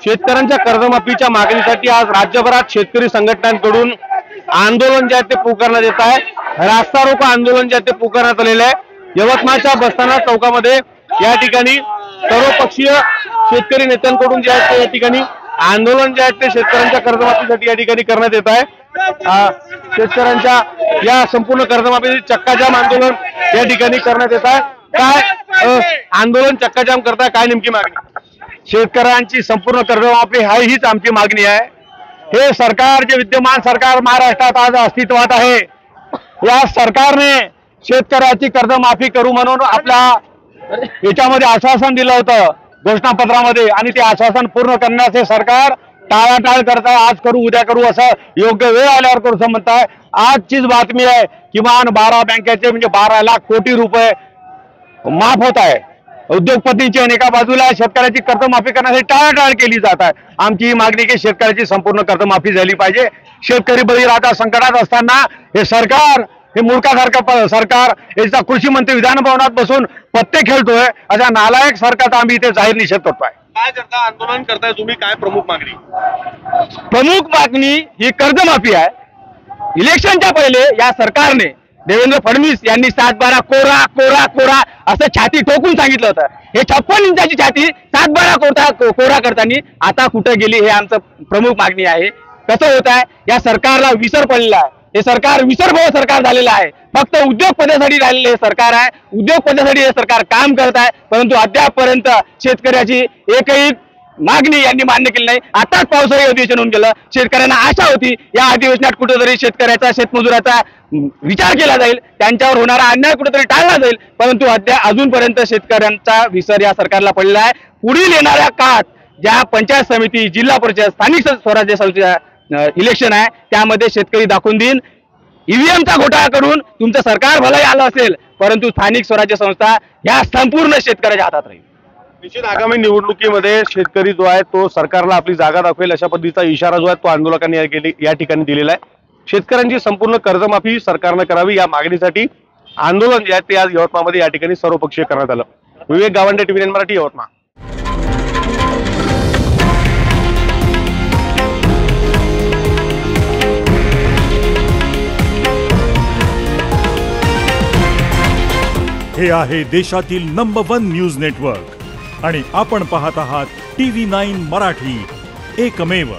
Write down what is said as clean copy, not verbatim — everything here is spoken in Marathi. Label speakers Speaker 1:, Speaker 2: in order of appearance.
Speaker 1: शेतकऱ्यांच्या कर्जमाफीच्या मागणीसाठी आज राज्यभरात शेतकरी संघटनांकडून आंदोलन जे आहे ते पुकारण्यात येत आहे। रास्ता रोको आंदोलन जे आहे ते पुकारण्यात आलेले आहे। यवतमाळच्या बसताना चौकामध्ये या ठिकाणी सर्वपक्षीय शेतकरी नेत्यांकडून जे आहे ते या ठिकाणी आंदोलन जे आहे ते शेतकऱ्यांच्या कर्जमाफीसाठी या ठिकाणी करण्यात येत आहे। शेतकऱ्यांच्या या संपूर्ण कर्जमाफी चक्काजाम आंदोलन या ठिकाणी करण्यात येत आहे। काय आंदोलन चक्काजाम करताय, काय नेमकी मागणी?
Speaker 2: शेतकऱ्यांची संपूर्ण कर्जमाफी हीच आमची मागणी आहे। हे सरकार जे विद्यमान सरकार महाराष्ट्रात आज अस्तित्वात आहे, या सरकारने शेतकऱ्याची कर्जमाफी करू म्हणून आपल्या याच्यामध्ये आश्वासन दिलं होतं घोषणापत्रामध्ये, आणि ते आश्वासन पूर्ण करण्याचे सरकार टाळाटाळ करत आहे। आज करू उद्या करू असं योग्य वेळ आल्यावर करू असं म्हणताय। आजचीच बातमी आहे, किमान 12 बँकेचे म्हणजे 12 लाख कोटी रुपये माफ होत आहे उद्योगपतींची, आणि एका बाजूला शेतकऱ्याची कर्जमाफी करण्यासाठी टाळाटाळ केली जात आहे। आमची ही मागणी की शेतकऱ्याची संपूर्ण कर्जमाफी झाली पाहिजे। शेतकरी बळीराजा संकटात असताना हे सरकार, हे मूर्खासारखं सरकार याचा कृषी मंत्री विधान भवनात बसून पत्ते खेळतोय, अशा नालायक सरकारचा आम्ही इथे जाहीर निषेध करतोय।
Speaker 1: काय करता, आंदोलन करताय तुम्ही, काय प्रमुख मागणी?
Speaker 2: प्रमुख मागणी ही कर्जमाफी आहे। इलेक्शनच्या पहिले या सरकारने देवेंद्र फडणवीस यांनी 7-12 कोरा कोरा कोरा असं छाती ठोकून सांगितलं होतं। हे 56 इंचाची छाती 7-12 कोरा करताना आता कुठं गेली, हे आमचं प्रमुख मागणी आहे। कसं होत आहे, या सरकारला विसर पडलेला आहे। हे सरकार विसरभव सरकार झालेलं आहे। फक्त उद्योगपतीसाठी राहिलेले हे सरकार आहे। उद्योगपतीसाठी हे सरकार काम करत आहे, परंतु अद्यापपर्यंत शेतकऱ्याची एकही मागणी यांनी मान्य केली नाही। आताच पावसाळी अधिवेशन होऊन गेलं, शेतकऱ्यांना आशा होती या अधिवेशनात कुठेतरी शेतकऱ्याचा शेतमजुराचा विचार केला जाईल, त्यांच्यावर होणारा अन्याय कुठेतरी टाळला जाईल, परंतु अजूनपर्यंत शेतकऱ्यांचा विसर या सरकारला पडलेला आहे। पुढील येणाऱ्या काळात ज्या पंचायत समिती, जिल्हा परिषद, स्थानिक स्वराज्य संस्था इलेक्शन आहे, त्यामध्ये शेतकरी दाखवून देईन ईव्हीएमचा घोटाळा करून तुमचं सरकार भलाई आलं असेल, परंतु स्थानिक स्वराज्य संस्था या संपूर्ण शेतकऱ्याच्या हातात राहील।
Speaker 1: निश्चित आगामी निवडणुकीमध्ये शेतकरी जो आहे तो सरकारला आपली जागा दाखवेल अशा पद्धतीचा इशारा जो आहे तो आंदोलकांनी या ठिकाणी दिलेला आहे। शेतकऱ्यांची संपूर्ण कर्जमाफी सरकारनं करावी या मागणीसाठी आंदोलन जे आहे ते आज यवतमाळमध्ये या ठिकाणी सर्वपक्षीय करण्यात आलं। विवेक गावंडे, TV9 मराठी, यवतमाळ।
Speaker 3: हे आहे देशातील नंबर 1 न्यूज नेटवर्क आणि आपण पाहत आहात TV9 मराठी, एकमेव।